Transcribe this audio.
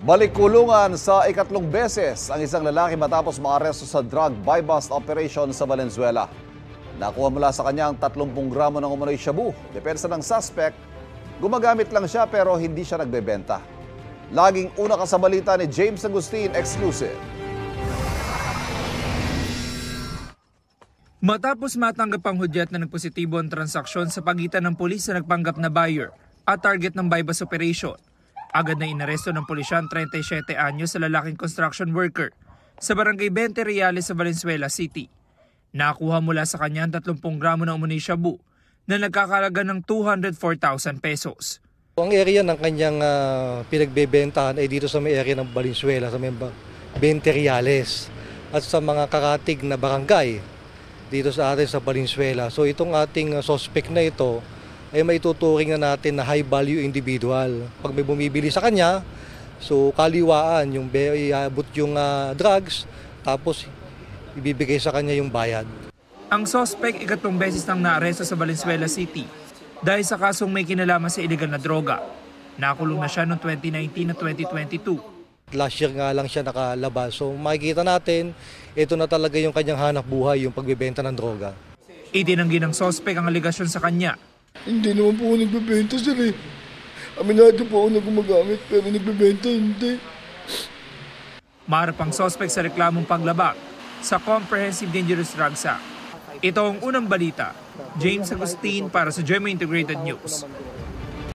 Balik kulungan sa ikatlong beses ang isang lalaki matapos maaresto sa drug buy-bust operation sa Valenzuela. Nakuha mula sa kanya ang 30 gramo ng umano'y shabu. Depensa ng suspect, gumagamit lang siya pero hindi siya nagbebenta. Laging una ka sa balita ni James Agustin, exclusive. Matapos matanggap ang hudyat na nagpositibo ang transaksyon sa pagitan ng pulis na nagpanggap na buyer at target ng buy-bust operation, agad na inaresto ng pulisya ang 37 anyos sa lalaking construction worker sa barangay 20 Reales sa Valenzuela City. Nakuha mula sa kanya ang 30 gramo ng umano'y shabu na nagkakalaga ng 204,000 pesos. Ang area ng kanyang pinagbebentahan ay dito sa may area ng Valenzuela, sa may 20 Reales at sa mga karatig na barangay dito sa atin sa Valenzuela. So itong ating suspect na ito ay may tuturing na natin na high value individual. Pag may bumibili sa kanya, so kaliwaan, yung iabot yung drugs, tapos ibibigay sa kanya yung bayad. Ang suspect ikatlong beses nang naaresto sa Valenzuela City dahil sa kasong may kinalaman sa iligal na droga. Nakulong na siya noong 2019 at 2022. Last year nga lang siya nakalabas. So makikita natin, ito na talaga yung kanyang hanap buhay, yung pagbebenta ng droga. Itinanggi ng suspect ang aligasyon sa kanya. Hindi naman po ako nagbebenta, sir eh. Aminado po ako na gumagamit pero nagbebenta, hindi. Maharap ang suspect sa reklamong paglabag sa Comprehensive Dangerous Drugs Act. Ito ang unang balita. James Agustin para sa GMA Integrated News.